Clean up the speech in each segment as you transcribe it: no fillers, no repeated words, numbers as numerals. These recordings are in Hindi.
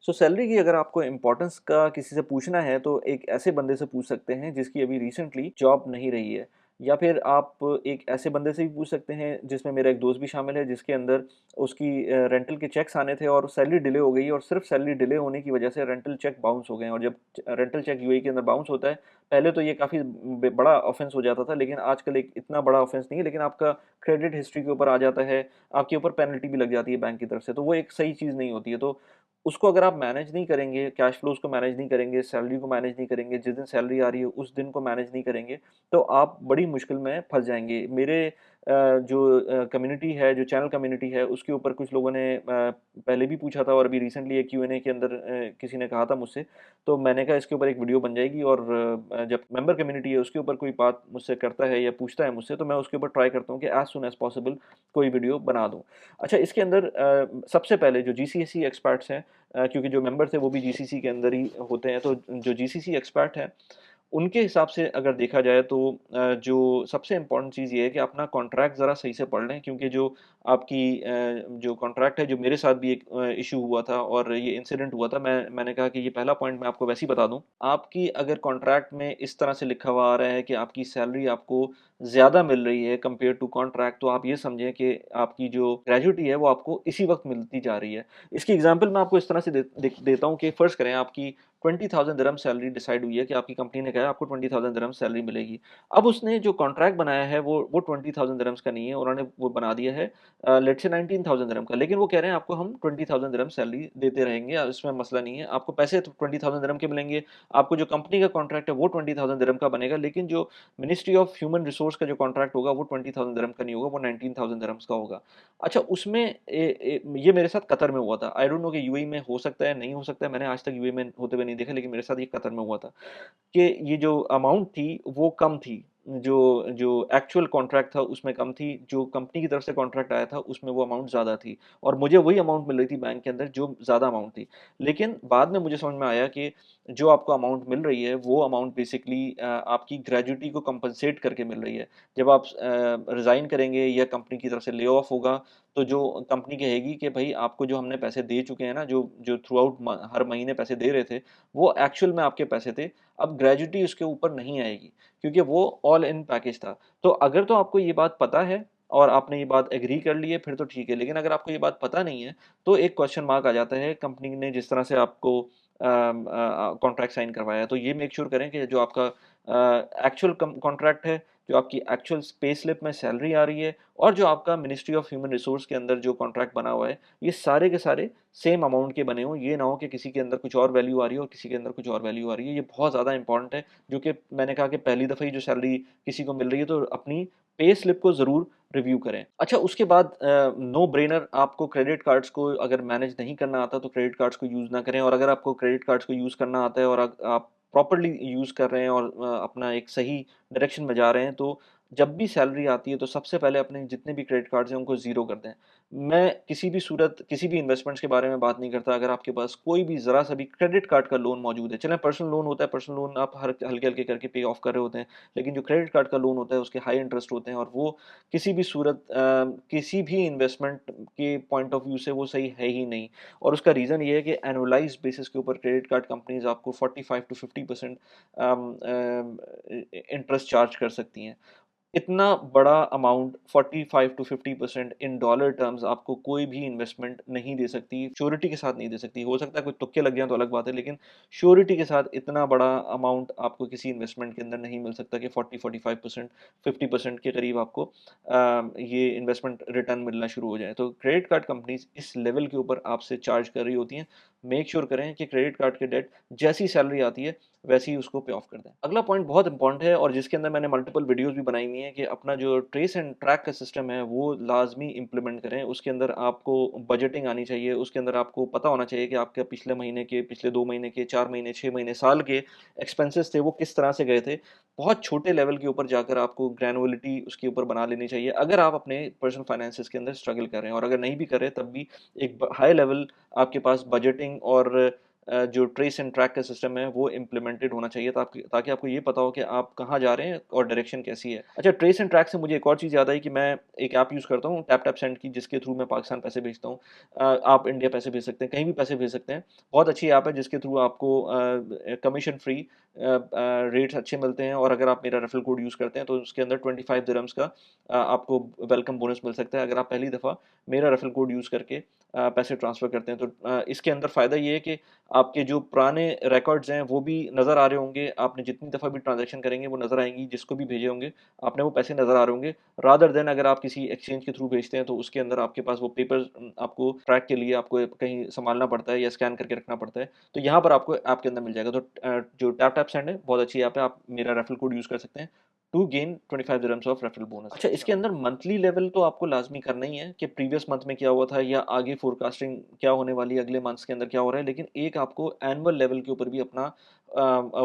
सो सैलरी की अगर आपको इम्पोर्टेंस का किसी से पूछना है तो एक ऐसे बंदे से पूछ सकते हैं जिसकी अभी रिसेंटली जॉब नहीं रही है। या फिर आप एक ऐसे बंदे से भी पूछ सकते हैं जिसमें मेरा एक दोस्त भी शामिल है जिसके अंदर उसकी रेंटल के चेक्स आने थे और सैलरी डिले हो गई और सिर्फ सैलरी डिले होने की वजह से रेंटल चेक बाउंस हो गए और जब रेंटल चेक यूएई के अंदर बाउंस होता है, पहले तो ये काफ़ी बड़ा ऑफेंस हो जाता था लेकिन आजकल एक इतना बड़ा ऑफेंस नहीं है, लेकिन आपका क्रेडिट हिस्ट्री के ऊपर आ जाता है, आपके ऊपर पेनल्टी भी लग जाती है बैंक की तरफ से, तो वो एक सही चीज़ नहीं होती है। तो उसको अगर आप मैनेज नहीं करेंगे, कैश फ्लोज़ को मैनेज नहीं करेंगे, सैलरी को मैनेज नहीं करेंगे, जिस दिन सैलरी आ रही है उस दिन को मैनेज नहीं करेंगे, तो आप बड़ी मुश्किल में फँस जाएँगे। मेरे जो कम्युनिटी है, जो चैनल कम्युनिटी है, उसके ऊपर कुछ लोगों ने पहले भी पूछा था और अभी रिसेंटली एक क्यू&ए के अंदर किसी ने कहा था मुझसे, तो मैंने कहा इसके ऊपर एक वीडियो बन जाएगी और जब मेंबर कम्युनिटी है उसके ऊपर कोई बात मुझसे करता है या पूछता है मुझसे, तो मैं उसके ऊपर ट्राई करता हूँ कि एज़ सून एज़ पॉसिबल कोई वीडियो बना दूँ। अच्छा, इसके अंदर सबसे पहले जो जीसीसी एक्सपर्ट्स हैं, क्योंकि जो मेंबर थे वो भी जीसीसी के अंदर ही होते हैं, तो जो जीसीसी एक्सपर्ट हैं, उनके हिसाब से अगर देखा जाए तो जो सबसे इम्पोर्टेंट चीज़ ये है कि अपना कॉन्ट्रैक्ट ज़रा सही से पढ़ लें, क्योंकि जो आपकी जो कॉन्ट्रैक्ट है, जो मेरे साथ भी एक इश्यू हुआ था और ये इंसिडेंट हुआ था, मैंने कहा कि ये पहला पॉइंट मैं आपको वैसे ही बता दूँ। आपकी अगर कॉन्ट्रैक्ट में इस तरह से लिखा हुआ आ रहा है कि आपकी सैलरी आपको ज़्यादा मिल रही है कंपेयर टू कॉन्ट्रैक्ट, तो आप ये समझें कि आपकी जो ग्रेच्युटी है वो आपको इसी वक़्त मिलती जा रही है। इसकी एग्ज़ाम्पल मैं आपको इस तरह से देता हूँ कि फ़र्ज़ करें आपकी 20,000 दिरहम सैलरी डिसाइड हुई है कि आपकी कंपनी ने कहा है आपको 20,000 दिरहम सैलरी मिलेगी। अब उसने जो कॉन्ट्रैक्ट बनाया है वो 20,000 दिरहम्स का नहीं है, उन्होंने वो बना दिया है लेट्स से 19,000 दिरहम का। लेकिन वो कह रहे हैं आपको हम 20,000 दिरहम सैलरी देते रहेंगे, इसमें मसला नहीं है। आपको पैसे तो 20,000 दिरहम के मिलेंगे, आपको जो कंपनी का कॉन्ट्रैक्ट है वो 20,000 दिरहम का बनेगा, लेकिन जो मिनिस्ट्री ऑफ ह्यूमन रिसोर्स का जो कॉन्ट्रैक्ट होगा वो 20,000 दिरहम का नहीं होगा, वो 19,000 दिरहम्स का होगा। अच्छा, उसमें ये मेरे साथ कतर में हुआ था। आई डोंट नो कि यूएई में हो सकता है, नहीं हो सकता है, मैंने आज तक यूएई में होते हुए नहीं देखा, लेकिन मेरे साथ ये कतर में हुआ था कि ये जो अमाउंट थी वो कम थी। जो जो एक्चुअल कॉन्ट्रैक्ट था उसमें कम थी, जो कंपनी की तरफ से कॉन्ट्रैक्ट आया था उसमें वो अमाउंट ज़्यादा थी और मुझे वही अमाउंट मिल रही थी बैंक के अंदर जो ज़्यादा अमाउंट थी। लेकिन बाद में मुझे समझ में आया कि जो आपको अमाउंट मिल रही है वो अमाउंट बेसिकली आपकी ग्रेच्युटी को कंपनसेट करके मिल रही है। जब आप रिज़ाइन करेंगे या कंपनी की तरफ से ले ऑफ होगा, तो जो कंपनी कहेगी कि भई आपको जो हमने पैसे दे चुके हैं ना, जो जो थ्रू आउट हर महीने पैसे दे रहे थे, वो एक्चुअल में आपके पैसे थे। अब ग्रेच्युटी उसके ऊपर नहीं आएगी, क्योंकि वो ऑल इन पैकेज था। तो अगर तो आपको ये बात पता है और आपने ये बात एग्री कर ली है फिर तो ठीक है, लेकिन अगर आपको ये बात पता नहीं है, तो एक क्वेश्चन मार्क आ जाता है कंपनी ने जिस तरह से आपको कॉन्ट्रैक्ट साइन करवाया है। तो ये मेक श्योर करें कि जो आपका एक्चुअल कॉन्ट्रैक्ट है, जो आपकी एक्चुअल पे स्लिप में सैलरी आ रही है और जो आपका मिनिस्ट्री ऑफ ह्यूमन रिसोर्स के अंदर जो कॉन्ट्रैक्ट बना हुआ है, ये सारे के सारे सेम अमाउंट के बने हों। ये ना हो कि किसी के अंदर कुछ और वैल्यू आ रही है और किसी के अंदर कुछ और वैल्यू आ रही है। ये बहुत ज़्यादा इम्पोर्टेंट है, जो कि मैंने कहा कि पहली दफ़ा ही जो सैलरी किसी को मिल रही है तो अपनी पे स्लिप को ज़रूर रिव्यू करें। अच्छा, उसके बाद नो ब्रेनर, आपको क्रेडिट कार्ड्स को अगर मैनेज नहीं करना आता तो क्रेडिट कार्ड्स को यूज़ ना करें, और अगर आपको क्रेडिट कार्ड्स को यूज़ करना आता है और आप प्रॉपर्ली यूज़ कर रहे हैं और अपना एक सही डायरेक्शन में जा रहे हैं, तो जब भी सैलरी आती है तो सबसे पहले अपने जितने भी क्रेडिट कार्ड्स हैं उनको ज़ीरो कर दें। मैं किसी भी सूरत, किसी भी इन्वेस्टमेंट्स के बारे में बात नहीं करता अगर आपके पास कोई भी ज़रा-सा भी क्रेडिट कार्ड का लोन मौजूद है। चलें पर्सनल लोन होता है, पर्सनल लोन आप हर हल्के-हल्के करके पे ऑफ कर रहे होते हैं। लेकिन जो क्रेडिट कार्ड का लोन होता है उसके हाई इंटरेस्ट होते हैं और वो किसी भी सूरत किसी भी इन्वेस्टमेंट के पॉइंट ऑफ व्यू से वो सही है ही नहीं। और उसका रीज़न ये है कि एनुअलाइज़्ड बेसिस के ऊपर क्रेडिट कार्ड कंपनीज़ आपको 45 टू 50% इंटरेस्ट चार्ज कर सकती हैं। इतना बड़ा amount 45 to 50% in dollar terms आपको कोई भी इन्वेस्टमेंट नहीं दे सकती, श्योरिटी के साथ नहीं दे सकती। हो सकता है कुछ तुक्के लग जाएँ तो अलग बात है, लेकिन श्योरिटी के साथ इतना बड़ा अमाउंट आपको किसी इन्वेस्टमेंट के अंदर नहीं मिल सकता कि 40-45%, 50% के करीब आपको ये इन्वेस्टमेंट रिटर्न मिलना शुरू हो जाए। तो क्रेडिट कार्ड कंपनीज़ इस लेवल के ऊपर आपसे चार्ज कर रही होती हैं। मेक श्योर करें कि क्रेडिट कार्ड के डेट जैसी सैलरी आती है वैसे ही उसको पे ऑफ कर दें। अगला पॉइंट बहुत इंपॉर्टेंट है और जिसके अंदर मैंने मल्टीपल वीडियोज़ भी बनाई हुई हैं कि अपना जो ट्रेस एंड ट्रैक का सिस्टम है वो लाज़मी इम्प्लीमेंट करें। उसके अंदर आपको बजटिंग आनी चाहिए, उसके अंदर आपको पता होना चाहिए कि आपके पिछले महीने के, पिछले 2 महीने के, 4 महीने, 6 महीने, साल के एक्सपेंसेस थे वो किस तरह से गए थे। बहुत छोटे लेवल के ऊपर जाकर आपको ग्रैनुअलिटी उसके ऊपर बना लेनी चाहिए, अगर आप अपने पर्सनल फाइनेंसेस के अंदर स्ट्रगल कर रहे हैं, और अगर नहीं भी कर रहे तब भी एक हाई लेवल आपके पास बजटिंग और जो ट्रेस एंड ट्रैक का सिस्टम है वो इम्प्लीमेंटेड होना चाहिए, ताकि ताकि आपको ये पता हो कि आप कहाँ जा रहे हैं और डायरेक्शन कैसी है। अच्छा, ट्रेस एंड ट्रैक से मुझे एक और चीज़ याद आई कि मैं एक ऐप यूज़ करता हूँ टैप टैप सेंड की, जिसके थ्रू मैं पाकिस्तान पैसे भेजता हूँ। आप इंडिया पैसे भेज सकते हैं, कहीं भी पैसे भेज सकते हैं। बहुत अच्छी ऐप है जिसके थ्रू आपको कमीशन फ्री रेट्स अच्छे मिलते हैं, और अगर आप मेरा रेफरल कोड यूज़ करते हैं तो उसके अंदर 25 दिरहम्स का आपको वेलकम बोनस मिल सकता है, अगर आप पहली दफ़ा मेरा रेफरल कोड यूज़ करके पैसे ट्रांसफ़र करते हैं। तो इसके अंदर फ़ायदा ये है कि आपके जो पुराने रिकॉर्ड्स हैं वो भी नज़र आ रहे होंगे, आपने जितनी दफ़ा भी ट्रांज़ैक्शन करेंगे वो नज़र आएँगी, जिसको भी भेजे होंगे आपने वो पैसे नज़र आ रहे होंगे। रादर देन अगर आप किसी एक्सचेंज के थ्रू भेजते हैं तो उसके अंदर आपके पास वो पेपर्स आपको ट्रैक के लिए आपको कहीं सँभालना पड़ता है या स्कैन करके रखना पड़ता है। तो यहाँ पर आपको ऐप के अंदर मिल जाएगा। तो जो टैप टैप सेंड है बहुत अच्छी ऐप है, आप मेरा रेफरल कोड यूज़ कर सकते हैं to gain 25 dirhams of referral bonus. अच्छा, इसके अंदर मंथली लेवल तो आपको लाज़मी करना ही है कि प्रीवियस मंथ में क्या हुआ था या आगे फोरकास्टिंग क्या होने वाली है, अगले मंथ्स के अंदर क्या हो रहा है। लेकिन एक आपको एनुअल लेवल के ऊपर भी अपना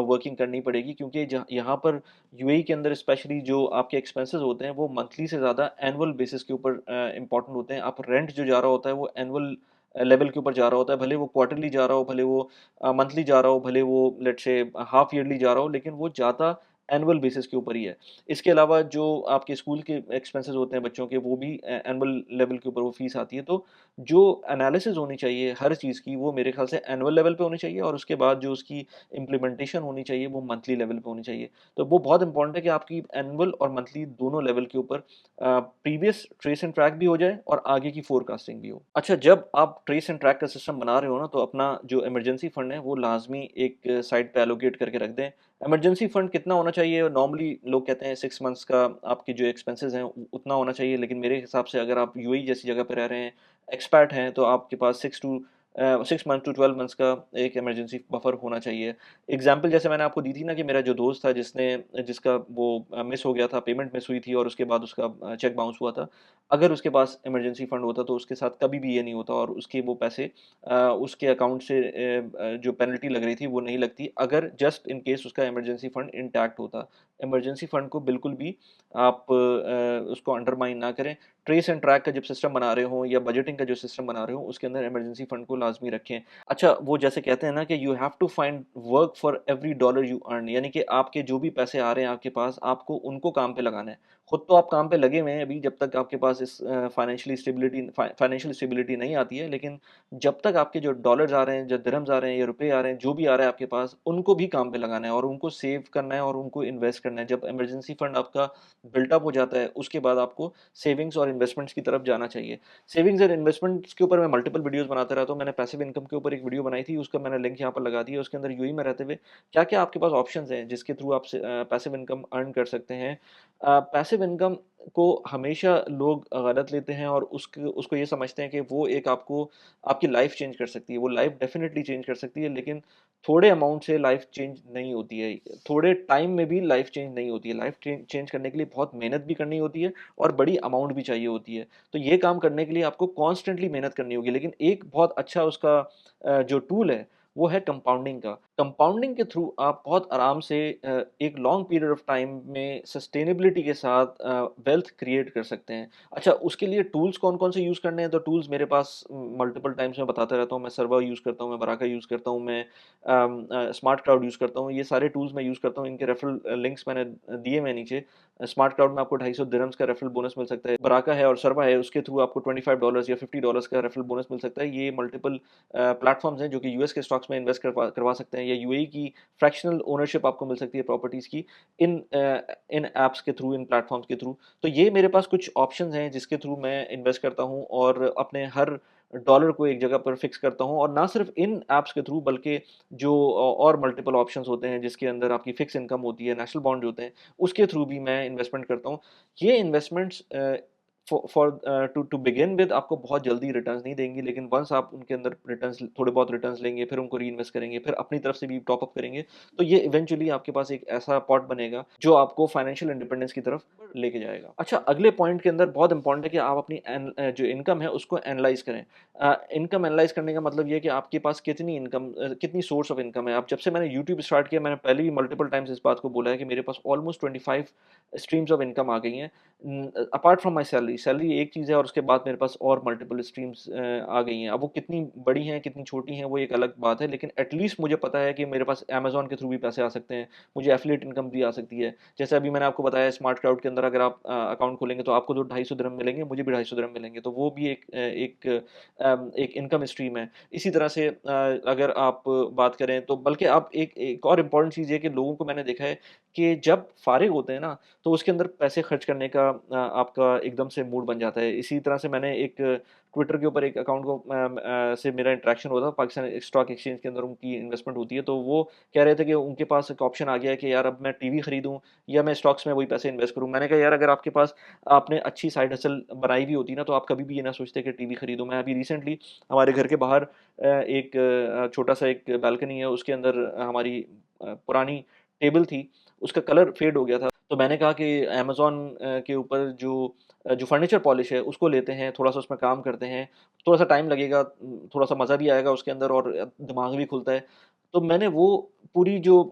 वर्किंग करनी पड़ेगी, क्योंकि यहाँ पर यूएई के अंदर स्पेशली जो आपके एक्सपेंसेस होते हैं वो मंथली से ज़्यादा एनुअल बेसिस के ऊपर इम्पोर्टेंट होते हैं। आप रेंट जो जा रहा होता है वो एनुअल लेवल के ऊपर जा रहा होता है, भले वो क्वार्टरली जा रहा हो, भले वो मंथली जा रहा हो, भले वो लेट्स से हाफ ईयरली जा रहा हो, लेकिन वो जाता एनुअल बेसिस के ऊपर ही है। इसके अलावा जो आपके स्कूल के एक्सपेंसेस होते हैं बच्चों के, वो भी एनुअल लेवल के ऊपर वो फीस आती है। तो जो एनालिसिस होनी चाहिए हर चीज़ की वो मेरे ख्याल से एनुअल लेवल पे होनी चाहिए, और उसके बाद जो उसकी इम्प्लीमेंटेशन होनी चाहिए वो मंथली लेवल पे होनी चाहिए। तो वो बहुत इंपॉर्टेंट है कि आपकी एनुअल और मंथली दोनों लेवल के ऊपर प्रीवियस ट्रेस एंड ट्रैक भी हो जाए और आगे की फोरकास्टिंग भी हो। अच्छा, जब आप ट्रेस एंड ट्रैक का सिस्टम बना रहे हो ना, तो अपना जो इमरजेंसी फंड है वो लाज़मी एक साइड पे एलोकेट करके रख दें। इमरजेंसी फंड कितना होना चाहिए? नॉर्मली लोग कहते हैं 6 मंथ्स का आपके जो एक्सपेंसेस हैं उतना होना चाहिए, लेकिन मेरे हिसाब से अगर आप यूएई जैसी जगह पे रह रहे हैं, एक्सपैट हैं, तो आपके पास 6 मंथ टू 12 मंथ्स का एक इमरजेंसी बफर होना चाहिए। एग्ज़ाम्पल जैसे मैंने आपको दी थी ना कि मेरा जो दोस्त था जिसका वो मिस हो गया था, पेमेंट मिस हुई थी और उसके बाद उसका चेक बाउंस हुआ था। अगर उसके पास इमरजेंसी फंड होता तो उसके साथ कभी भी ये नहीं होता, और उसके वो पैसे उसके अकाउंट से जो पेनल्टी लग रही थी वो नहीं लगती, अगर जस्ट इन केस उसका इमरजेंसी फंड इंटैक्ट होता। इमरजेंसी फंड को बिल्कुल भी आप उसको अंडरमाइन ना करें। ट्रेस एंड ट्रैक का जब सिस्टम बना रहे हों या बजटिंग का जो सिस्टम बना रहे हों, उसके अंदर इमरजेंसी फंड को लाज़मी रखें। अच्छा, वो जैसे कहते हैं ना कि you have to find work for every dollar you earn, यानी कि आपके जो भी पैसे आ रहे हैं आपके पास, आपको उनको काम पे लगाना है। खुद तो आप काम पे लगे हुए हैं अभी, जब तक आपके पास इस फाइनेंशियल स्टेबिलिटी नहीं आती है, लेकिन जब तक आपके जो डॉलर्स आ रहे हैं, जो दिरहम्स आ रहे हैं या रुपए आ रहे हैं, जो भी आ रहा है आपके पास, उनको भी काम पे लगाना है और उनको सेव करना है और उनको इन्वेस्ट करना है। जब इमरजेंसी फंड आपका बिल्ट अप हो जाता है, उसके बाद आपको सेविंग्स और इन्वेस्टमेंट्स की तरफ जाना चाहिए। सेविंग्स एंड इन्वेस्टमेंट्स के ऊपर मैं मल्टीपल वीडियोज़ बनाता रहता हूँ। मैंने पैसिव इनकम के ऊपर एक वीडियो बनाई थी, उसका मैंने लिंक यहाँ पर लगा दिया। उसके अंदर यूएई में रहते हुए क्या-क्या आपके पास ऑप्शंस हैं, जिसके थ्रू आप पैसिव इनकम अर्न कर सकते हैं। पैसिव इनकम को हमेशा लोग गलत लेते हैं और उसको उसको ये समझते हैं कि वो एक आपको आपकी लाइफ़ चेंज कर सकती है। वो लाइफ़ डेफ़िनिटली चेंज कर सकती है, लेकिन थोड़े अमाउंट से लाइफ़ चेंज नहीं होती है। थोड़े टाइम में भी लाइफ़ चेंज नहीं होती है। लाइफ़ चेंज करने के लिए बहुत मेहनत भी करनी होती है और बड़ी अमाउंट भी चाहिए होती है। तो ये काम करने के लिए आपको कॉन्स्टेंटली मेहनत करनी होगी। लेकिन एक बहुत अच्छा उसका जो टूल है, वो है कंपाउंडिंग का। कंपाउंडिंग के थ्रू आप बहुत आराम से एक लॉन्ग पीरियड ऑफ टाइम में सस्टेनेबिलिटी के साथ वेल्थ क्रिएट कर सकते हैं। अच्छा, उसके लिए टूल्स कौन-कौन से यूज़ करने हैं, तो टूल्स मेरे पास मल्टीपल टाइम्स मैं बताता रहता हूँ। मैं सर्वर यूज़ करता हूँ, मैं बराका यूज़ करता हूँ, मैं स्मार्ट क्लाउड यूज़ करता हूँ। ये सारे टूल्स मैं यूज़ करता हूँ, इनके रेफरल लिंक्स मैंने दिए हुए हैं नीचे। स्मार्ट क्लाउड में आपको 250 दिरहम्स का रेफरल बोनस मिल सकता है। बराका है और सर्वा है, उसके थ्रू आपको $25 या $50 का रेफरल बोनस मिल सकता है। ये मल्टीपल प्लेटफ़ॉर्म्स हैं जो कि यूएस के स्टॉक्स में इन्वेस्ट करवा करवा सकते हैं, या यूएई की फ्रैक्शनल ओनरशिप आपको मिल सकती है प्रॉपर्टीज़ की इन ऐप्स के थ्रू, इन प्लेटफ़ॉर्म्स के थ्रू। तो ये मेरे पास कुछ ऑप्शंस हैं जिसके थ्रू मैं इन्वेस्ट करता हूँ और अपने हर डॉलर को एक जगह पर फ़िक्स करता हूँ, और ना सिर्फ़ इन ऐप्स के थ्रू बल्कि जो और मल्टीपल ऑप्शंस होते हैं जिसके अंदर आपकी फ़िक्स इनकम होती है, नेशनल बॉन्ड होते हैं, उसके थ्रू भी मैं इन्वेस्टमेंट करता हूँ। ये इन्वेस्टमेंट्स टू बिगिन विद आपको बहुत जल्दी रिटर्न्स नहीं देंगी, लेकिन वन्स आप उनके अंदर रिटर्न्स थोड़े बहुत रिटर्न्स लेंगे, फिर उनको रीइन्वेस्ट करेंगे, फिर अपनी तरफ से भी टॉप अप करेंगे, तो ये इवेंचुअली आपके पास एक ऐसा पॉट बनेगा जो आपको फाइनेंशियल इंडिपेंडेंस की तरफ लेके जाएगा। अच्छा, अगले पॉइंट के अंदर बहुत इंपॉर्टेंट है कि आप अपनी जो इनकम है उसको एनालाइज़ करें। इनकम एनालाइज़ करने का मतलब ये है कि आपके पास कितनी इनकम कितनी सोर्स ऑफ इनकम है। अब जब से मैंने यूट्यूब स्टार्ट किया, मैंने पहले भी मल्टीपल टाइम्स इस बात को बोला है कि मेरे पास ऑलमोस्ट 25 स्ट्रीम्स ऑफ इनकम आ गई हैं। Apart from my salary, salary एक चीज़ है और उसके बाद मेरे पास और मल्टीपल स्ट्रीम्स आ गई हैं। अब वो कितनी बड़ी हैं, कितनी छोटी हैं, वो एक अलग बात है, लेकिन एटलीस्ट मुझे पता है कि मेरे पास अमेज़न के थ्रू भी पैसे आ सकते हैं, मुझे एफ़िलिएट इनकम भी आ सकती है। जैसे अभी मैंने आपको बताया स्मार्ट क्लाउड के अंदर अगर आप अकाउंट खोलेंगे तो आपको तो 250 दिरहम मिलेंगे, मुझे भी 250 दिरहम मिलेंगे, तो वो भी एक इनकम स्ट्रीम है। इसी तरह से अगर आप बात करें तो बल्कि आप एक एक और इम्पोर्टेंट चीज़ ये है कि लोगों को मैंने देखा है कि जब फ़ारिग होते हैं ना, तो उसके अंदर पैसे खर्च करने का आपका एकदम से मूड बन जाता है। इसी तरह से मैंने एक ट्विटर के ऊपर एक अकाउंट को से मेरा इंटरेक्शन हुआ था, पाकिस्तान स्टॉक एक्सचेंज के अंदर उनकी इन्वेस्टमेंट होती है, तो वो कह रहे थे कि उनके पास एक ऑप्शन आ गया है कि यार अब मैं टीवी खरीदूँ या मैं स्टॉक्स में वही पैसे इन्वेस्ट करूँ। मैंने कहा यार अगर आपके पास आपने अच्छी साइड हसल बनाई भी होती ना, तो आप कभी भी ये ना सोचते कि टीवी खरीदूँ। मैं अभी रिसेंटली हमारे घर के बाहर एक छोटा-सा एक बालकनी है, उसके अंदर हमारी पुरानी टेबल थी, उसका कलर फेड हो गया था। तो मैंने कहा कि अमेज़न के ऊपर जो फर्नीचर पॉलिश है, उसको लेते हैं, थोड़ा-सा उसमें काम करते हैं, थोड़ा-सा टाइम लगेगा, थोड़ा-सा मज़ा भी आएगा उसके अंदर और दिमाग भी खुलता है। तो मैंने वो पूरा जो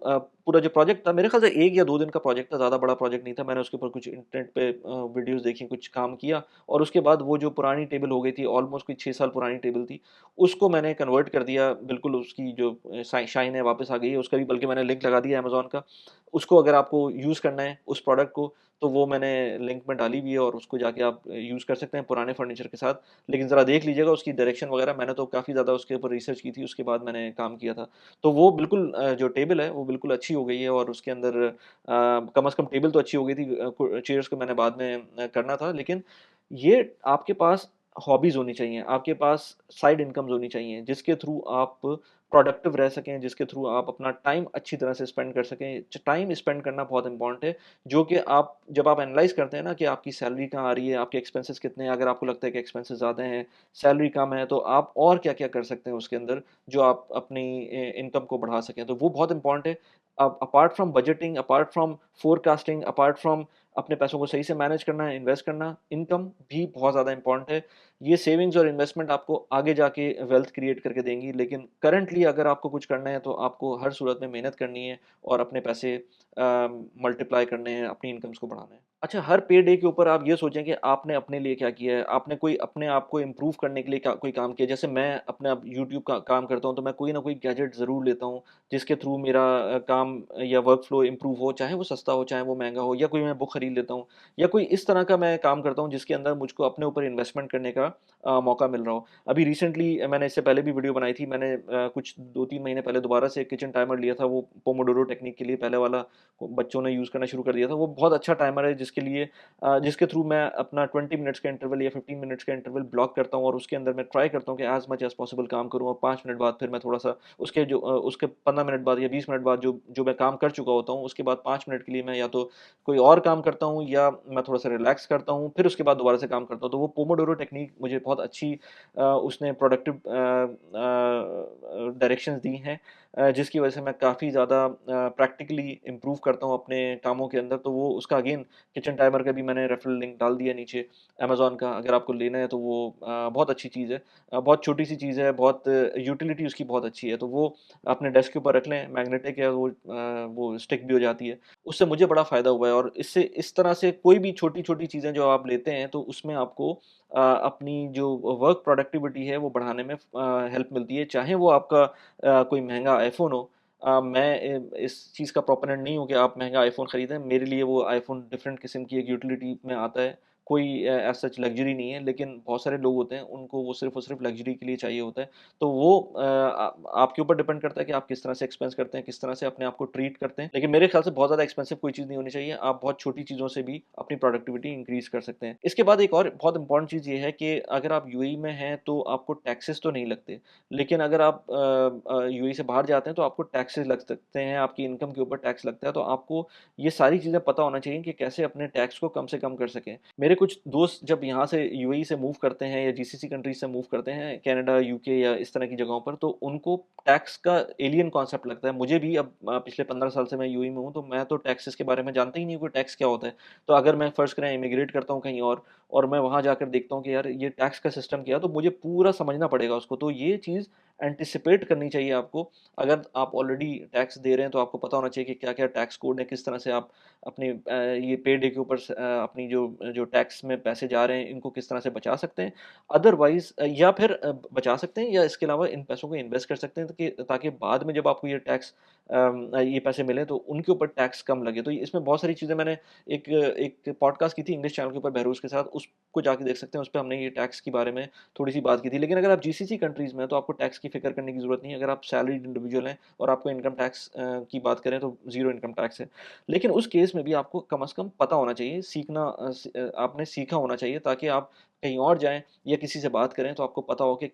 प्रोजेक्ट था, मेरे ख़्याल से 1 या 2 दिन का प्रोजेक्ट था, ज़्यादा बड़ा प्रोजेक्ट नहीं था। मैंने उसके ऊपर कुछ इंटरनेट पे वीडियोज़ देखी, कुछ काम किया और उसके बाद वो जो पुरानी टेबल हो गई थी, ऑलमोस्ट कोई 6 साल पुरानी टेबल थी, उसको मैंने कन्वर्ट कर दिया, बिल्कुल उसकी जो शाइन है वापस आ गई है, उसका भी बल्कि मैंने लिंक लगा दिया अमेज़न का। उसको अगर आपको यूज़ करना है उस प्रोडक्ट को, तो वो मैंने लिंक में डाली भी है और उसको जाके आप यूज़ कर सकते हैं पुराने फर्नीचर के साथ। लेकिन ज़रा देख लीजिएगा उसकी डायरेक्शन वगैरह, मैंने तो काफ़ी ज़्यादा उसके ऊपर रिसर्च की थी, उसके बाद मैंने काम किया था। तो वो बिल्कुल जो टेबल है, वो बिल्कुल अच्छी हो गई है और उसके अंदर कम से कम टेबल तो अच्छी हो गई थी, चेयर्स को मैंने बाद में करना था, लेकिन ये आपके पास हॉबीज़ होनी चाहिए, आपके पास साइड इनकम्स होनी चाहिए, जिसके थ्रू आप प्रोडक्टिव रह सकें, जिसके थ्रू आप अपना टाइम अच्छी तरह से स्पेंड कर सकें। टाइम स्पेंड करना बहुत इम्पोर्टेंट है, जो कि आप जब आप एनालाइज़ करते हैं ना कि आपकी सैलरी कहाँ आ रही है, आपके एक्सपेंसेस कितने हैं, अगर आपको लगता है कि एक्सपेंसेस ज़्यादा हैं, सैलरी कम है, तो आप और क्या-क्या कर सकते हैं उसके अंदर, जो आप अपनी इनकम को बढ़ा सकें। तो वो बहुत इम्पोर्टेंट है। Apart from budgeting, apart from forecasting, apart from अपने पैसों को सही से मैनेज करना, इन्वेस्ट करना, इनकम भी बहुत ज़्यादा इम्पोर्टेंट है। ये सेविंग्स और इन्वेस्टमेंट आपको आगे जाके वेल्थ क्रिएट करके देंगी, लेकिन करंटली अगर आपको कुछ करना है, तो आपको हर सूरत में मेहनत करनी है और अपने पैसे मल्टीप्लाई करने हैं, अपनी इनकम्स को बढ़ाना है। अच्छा, हर पे डे के ऊपर आप ये सोचें कि आपने अपने लिए क्या किया है, आपने कोई अपने आप को इम्प्रूव करने के लिए क्या कोई काम किया। जैसे मैं अपना अब यूट्यूब का काम करता हूँ, तो मैं कोई ना कोई गैजेट ज़रूर लेता हूँ, जिसके थ्रू मेरा काम या वर्क फ्लो इम्प्रूव हो, चाहे वो सस्ता हो, चाहे वो महँगा हो, या कोई मैं बुक खरीद लेता हूँ, या कोई इस तरह का मैं काम करता हूँ, जिसके अंदर मुझको अपने ऊपर इन्वेस्टमेंट करने का मौका मिल रहा हो। अभी रिसेंटली मैंने इससे पहले भी वीडियो बनाई थी, मैंने कुछ 2-3 महीने पहले दोबारा से किचन टाइमर लिया था, वो पोमोडोरो टेक्निक के लिए पहले वाला बच्चों ने यूज़ करना शुरू कर दिया था। वो बहुत अच्छा टाइमर है जिसके थ्रू मैं अपना 20 मिनट्स का इंटरवल या 15 मिनट्स का इंटरवल ब्लॉक करता हूँ और उसके अंदर मैं ट्राई करता हूँ कि एज़ मच एज़ पॉसिबल काम करूँ और 5 मिनट बाद फिर मैं थोड़ा-सा उसके 15 मिनट बाद या 20 मिनट बाद जो जो मैं काम कर चुका होता हूँ, उसके बाद 5 मिनट के लिए मैं या तो कोई और काम करता हूँ या मैं थोड़ा-सा रिलैक्स करता हूँ, फिर उसके बाद दोबारा से काम करता हूँ। तो वो पोमोडोरो टेक्नीक मुझे बहुत अच्छी उसने प्रोडक्टिव डायरेक्शंस दी हैं, जिसकी वजह से मैं काफ़ी ज़्यादा प्रैक्टिकली इम्प्रूव करता हूँ अपने कामों के अंदर। तो वो उसका अगेन किचन टाइमर का भी मैंने रेफरल लिंक डाल दिया नीचे अमेज़न का, अगर आपको लेना है तो वो बहुत अच्छी चीज़ है। बहुत छोटी-सी चीज़ है, बहुत यूटिलिटी उसकी बहुत अच्छी है, तो वो अपने डेस्क के ऊपर रख लें, मैग्नेटिक है वो स्टिक भी हो जाती है। उससे मुझे बड़ा फ़ायदा हुआ है और इससे इस तरह से कोई भी छोटी-छोटी चीज़ें जो आप लेते हैं, तो उसमें आपको अपनी जो वर्क प्रोडक्टिविटी है, वो बढ़ाने में हेल्प मिलती है। चाहे वो आपका कोई महँगा आईफ़ोन हो, मैं इस चीज़ का प्रोपोनेंट नहीं हूँ कि आप महँगा आईफ़ोन खरीदें। मेरे लिए वो आईफ़ोन डिफरेंट किस्म की एक यूटिलिटी में आता है। कोई एज़ सच लग्ज़री नहीं है, लेकिन बहुत सारे लोग होते हैं, उनको वो सिर्फ़ और सिर्फ़ लग्ज़री के लिए चाहिए होता है। तो वो आपके ऊपर डिपेंड करता है कि आप किस तरह से एक्सपेंस करते हैं, किस तरह से अपने आप को ट्रीट करते हैं। लेकिन मेरे ख़्याल से बहुत ज़्यादा एक्सपेंसिव कोई चीज़ नहीं होनी चाहिए। आप बहुत छोटी चीज़ों से भी अपनी प्रोडक्टिविटी इंक्रीज़ कर सकते हैं। इसके बाद एक और बहुत इम्पोर्टेंट चीज़ ये है कि अगर आप यूएई में हैं, तो आपको टैक्सेस तो नहीं लगते। लेकिन अगर आप यूएई से बाहर जाते हैं तो आपको टैक्सेस लग सकते हैं, आपकी इनकम के ऊपर टैक्स लगता है, तो आपको ये सारी चीज़ें पता होना चाहिए कि कैसे अपने टैक्स को कम से कम कर सकें। मेरे कुछ दोस्त जब यहाँ से यूएई से मूव करते हैं या जीसीसी कंट्रीज़ से मूव करते हैं, कनाडा, यूके या इस तरह की जगहों पर, तो उनको टैक्स का एलियन कॉन्सेप्ट लगता है। मुझे भी अब पिछले 15 साल से मैं यूएई में हूँ, तो मैं तो टैक्सेस के बारे में जानता ही नहीं हूँ कि टैक्स क्या होता है। तो अगर मैं फ़र्ज़ करें इमिग्रेट करता हूँ कहीं और मैं वहाँ जाकर देखता हूँ कि यार ये टैक्स का सिस्टम क्या है, तो मुझे पूरा समझना पड़ेगा उसको। तो ये चीज़ एंटिसिपेट करनी चाहिए आपको। अगर आप ऑलरेडी टैक्स दे रहे हैं, तो आपको पता होना चाहिए कि क्या-क्या टैक्स कोड है, किस तरह से आप अपने ये पे डे के ऊपर अपनी जो जो टैक्स में पैसे जा रहे हैं, इनको किस तरह से बचा सकते हैं। अदरवाइज़ या फिर बचा सकते हैं या इसके अलावा इन पैसों को इन्वेस्ट कर सकते हैं ताकि बाद में जब आपको ये टैक्स ये पैसे मिलें तो उनके ऊपर टैक्स कम लगे। तो इसमें बहुत सारी चीज़ें मैंने एक एक पॉडकास्ट की थी इंग्लिश चैनल के ऊपर बहरूज के साथ, उसको जाके देख सकते हैं। उसपे हमने ये टैक्स के बारे में थोड़ी-सी बात की थी। लेकिन अगर आप जीसीसी कंट्रीज़ में हैं, तो आपको टैक्स की फ़िक्र करने की ज़रूरत नहीं है। अगर आप सैलरीड इंडिविजुअल हैं और आपको इनकम टैक्स की बात करें तो ज़ीरो इनकम टैक्स है। लेकिन उस केस में भी आपको कम से कम पता होना चाहिए, आपने सीखा होना चाहिए ताकि आप कहीं और जाएँ या किसी से बात करें तो आपको पता हो कि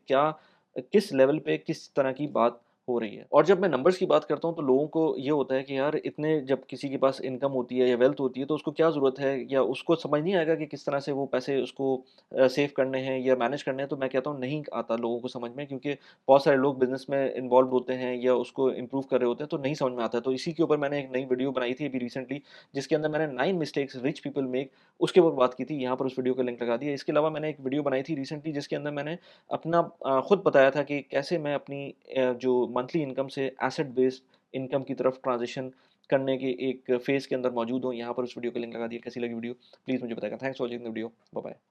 किस लेवल पे किस तरह की बात हो रही है। और जब मैं नंबर्स की बात करता हूँ तो लोगों को ये होता है कि यार इतने जब किसी के पास इनकम होती है या वेल्थ होती है तो उसको क्या ज़रूरत है या उसको समझ नहीं आएगा कि किस तरह से वो पैसे उसको सेव करने हैं या मैनेज करने हैं। तो मैं कहता हूँ नहीं आता लोगों को समझ में, क्योंकि बहुत सारे लोग बिज़नेस में इन्वॉल्व होते हैं या उसको इम्प्रूव कर रहे होते हैं तो नहीं समझ में आता है। तो इसी के ऊपर मैंने एक नई वीडियो बनाई थी अभी रिसेंटली, जिसके अंदर मैंने 9 मिस्टेक्स रिच पीपल मेक, उसके ऊपर बात की थी। यहाँ पर उस वीडियो का लिंक लगा दिया। इसके अलावा मैंने एक वीडियो बनाई थी रिसेंटली जिसके अंदर मैंने अपना खुद बताया था कि कैसे मैं अपनी जो मंथली इनकम से एसेट बेस्ड इनकम की तरफ ट्रांज़िशन करने के एक फ़ेज़ के अंदर मौजूद हूँ। यहाँ पर उस वीडियो का लिंक लगा दिया। कैसी लगी वीडियो? प्लीज़ मुझे बताइएगा। Thanks for watching the video. Bye bye.